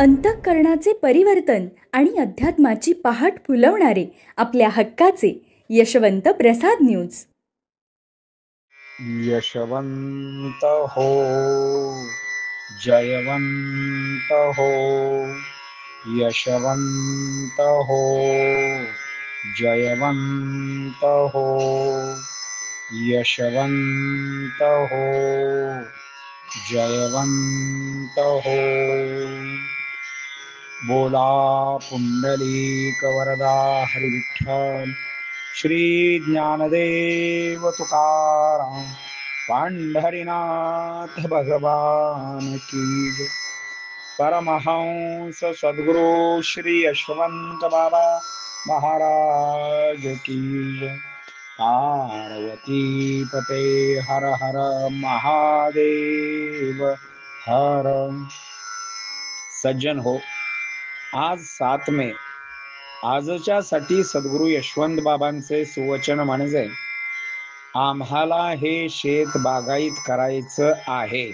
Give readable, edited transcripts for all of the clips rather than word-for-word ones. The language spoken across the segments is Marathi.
अंतःकरणाचे परिवर्तन आणि अध्यात्माची पहाट फुलवणारे आपल्या हक्काचे यशवंत प्रसाद न्यूज. यशवंत हो, जयवंत हो, यशवंत हो, जयवंत हो, यशवंत हो, जयवंत हो. बोला पुंडलिक वरदा हरी विठ्ठल, श्री ज्ञानदेव तुकाराम, पंढरीनाथ भगवान की जय. परमहंस सद्गुरु श्री यशवंत बाबा महाराज की जय. पार्वती पते हर हर महादेव हर. सज्जन हो, आज 7 मे, आजच्या साठी सद्गुरु यशवंत बाबांचे सुवचन म्हणजे आम्हाला हे शेत बागायत करायचं आहे.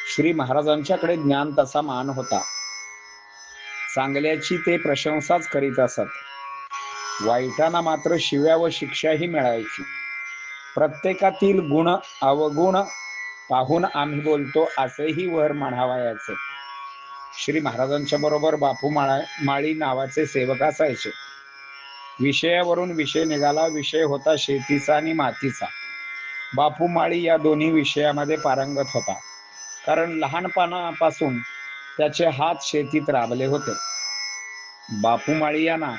श्री महाराजांच्याकडे ज्ञान तसा मान होता. चांगल्याची ते प्रशंसाच करीत असत, वाईटांना मात्र शिव्या व शिक्षाही मिळायची. प्रत्येकातील गुण अवगुण पाहून आम्ही बोलतो असेही वर म्हणावयाचे. श्री महाराजांच्या बरोबर बापू माळी नावाचे सेवक असायचे. विषयावरून विषय निघाला. विषय होता शेतीचा आणि मातीचा. बापू माळी या दोन्ही विषयामध्ये पारंगत होता, कारण लहानपणापासून त्याचे हात शेतीत राबले होते. बापू माळी यांना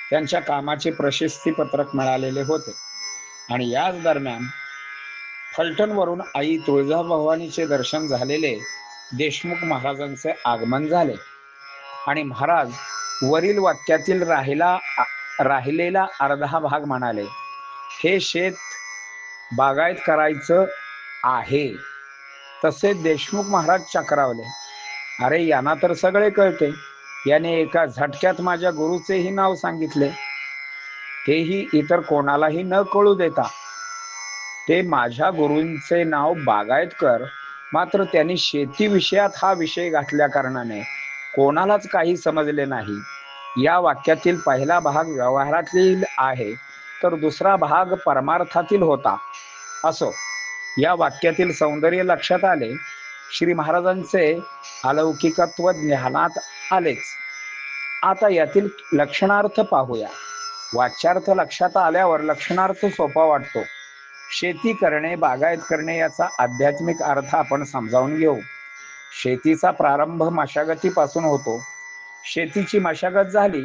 त्यांच्या कामाचे प्रशस्ती पत्रक मिळालेले होते. आणि याच दरम्यान फलटणवरून आई तुळजाभवानीचे दर्शन झालेले देशमुख महाराजांचे आगमन झाले आणि महाराज वरील वाक्यातील राहिलेला अर्धा भाग म्हणाले, हे शेत बागायत करायचं आहे. तसे देशमुख महाराज चक्रावले, अरे यांना तर सगळे कळते, याने एका झटक्यात माझ्या गुरुचेही नाव सांगितले, तेही इतर कोणालाही न कळू देता. ते माझ्या गुरूंचे नाव बागायतकर, मात्र त्यांनी शेती विषयात हा विषय घातल्या कारणाने कोणालाच काही समजले नाही. या वाक्यातील पहिला भाग व्यवहारातील आहे, तर दुसरा भाग परमार्थातील होता. असो, या वाक्यातील सौंदर्य लक्षात आले. श्री महाराजांचे अलौकिकत्व ज्ञानात आलेच. आता यातील लक्षणार्थ पाहूया. वाच्यार्थ लक्षात आल्यावर लक्षणार्थ सोपा वाटतो. शेती करणे, बागायत करणे याचा आध्यात्मिक अर्थ आपण समजावून घेऊ. शेतीचा प्रारंभ मशागतीपासून होतो. शेतीची मशागत झाली,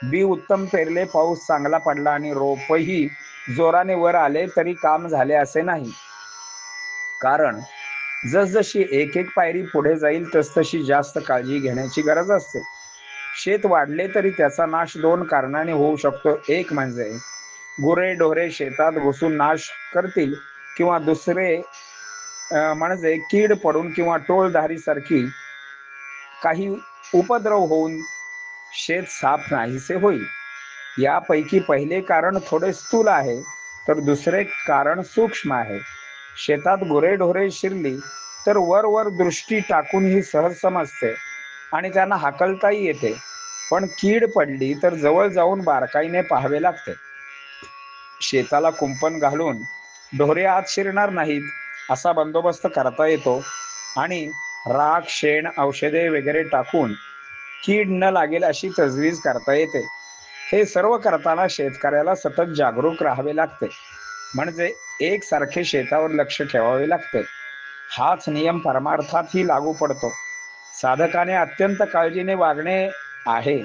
बी उत्तम पेरले, पाऊस चांगला पडला आणि रोपही जोराने वर आले तरी काम झाले असे नाही. कारण जसजशी एक एक पायरी पुढे जाईल तसतशी जास्त काळजी घेण्याची गरज असते. शेत वाढले तरी त्याचा नाश 2 कारणाने होऊ शकतो. एक म्हणजे गुरे ढोरे शेतात घुसून नाश करतील, किंवा दुसरे म्हणजे कीड पडून किंवा टोळधारी सारखी काही उपद्रव होऊन शेत साफ नाहीसे होईल. यापैकी पहिले कारण थोडे स्थूल आहे, तर दुसरे कारण सूक्ष्म आहे. शेतात गुरेढोरे शिरली तर वर दृष्टी टाकून ही सहज समजते आणि त्यांना हाकलताही येते, पण कीड पडली तर जवळ जाऊन बारकाईने पाहावे लागते. शेताला कुंपण घालून ढोरे आत शिरणार नाहीत असा बंदोबस्त करता येतो आणि राख, शेण, औषधे वगैरे टाकून कीड न लागेल अशी तजवीज करता येते. हे सर्व करताना शेतकऱ्याला सतत जागरूक राहावे लागते, म्हणजे एकसारखे शेतावर लक्ष ठेवावे लागते. हाच नियम परमार्थातही लागू पडतो. साधकाने अत्यंत काळजीने वागणे आहे.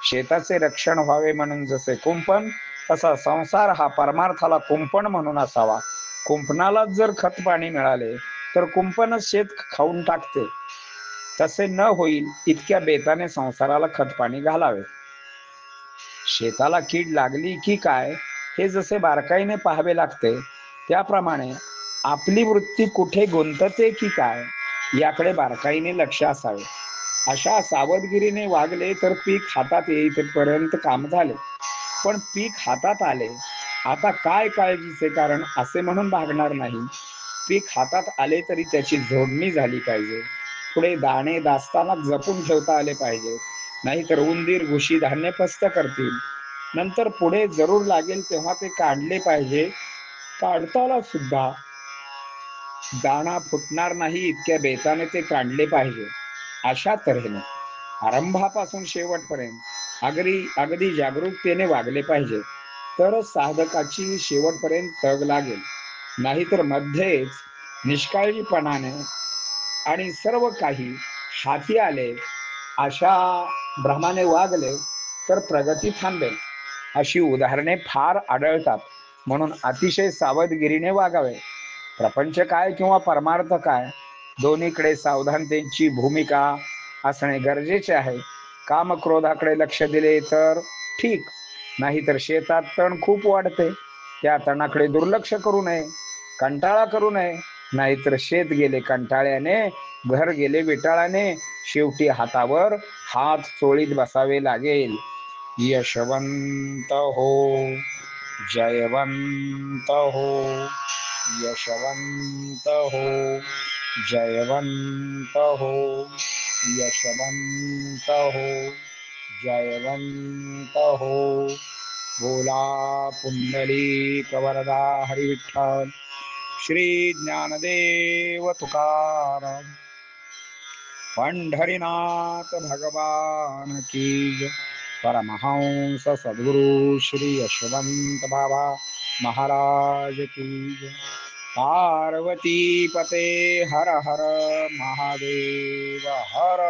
शेताचे रक्षण व्हावे म्हणून जसे कुंपण, तसा संसार हा परमार्थाला कुंपण म्हणून असावा. कुंपणाला जर खत पाणी मिळाले तर कुंपणच शेत खाऊन टाकते. तसे न होईल इतक्या बेताने संसाराला खत पाणी घालावे. शेताला कीड लागली की काय हे जसे बारकाईने पाहावे लागते, त्याप्रमाणे आपली वृत्ती कुठे गुंतते की काय याकडे बारकाईने लक्ष असावे. अशा सावधगिरीने वागले तर पीक हातात येईपर्यंत काम झाले. पण पीक हातात आले, आता काय काळजीचे कारण असे म्हणून भागणार नाही. पीक हातात आले तरी त्याची जोडणी झाली पाहिजे. पुढे दाणे दास्ताना जपून ठेवता आले पाहिजे, नाहीतर उंदीर घुशी धान्य पस्त करतील. नंतर पुढे जरूर लागेल तेव्हा ते काढले पाहिजे. काढताना सुद्धा दाणा फुटणार नाही इतक्या बेताने ते काढले पाहिजे. अशा तऱ्हेने आरंभापासून शेवटपर्यंत अगदी जागरूकतेने वागले पाहिजे, तरच साधकाची शेवटपर्यंत तग लागेल. नाहीतर मध्येच निष्काळजीपणाने आणि सर्व काही हाती आले अशा भ्रमाने वागले तर प्रगती थांबेल. अशी उदाहरणे फार आढळतात. म्हणून अतिशय सावधगिरीने वागावे. प्रपंच काय किंवा परमार्थ काय, दोन्हीकडे सावधानतेची भूमिका असणे गरजेचे आहे. कामक्रोधाकडे लक्ष दिले तर ठीक, नाहीतर शेतात तण खूप वाढते, त्या तणाकडे दुर्लक्ष करू नये. कंटाळा करू नये, नाहीतर शेत गेले कंटाळ्याने, घर गेले विटाळाने, शेवटी हातावर हात चोळीत बसावे लागेल. यशवंत हो, जयवंत हो, यशवंत हो, जयवंत हो, यशवंत हो, जयवंत हो. बोला पुंडलिक वरदा हरी विठ्ठल. श्री ज्ञानदेव तुकाराम. पंढरीनाथ भगवान की जय. परमहंस सद्गुरु श्री यशवंत बाबा महाराज की जय. पार्वती पते हर हर महादेव हर.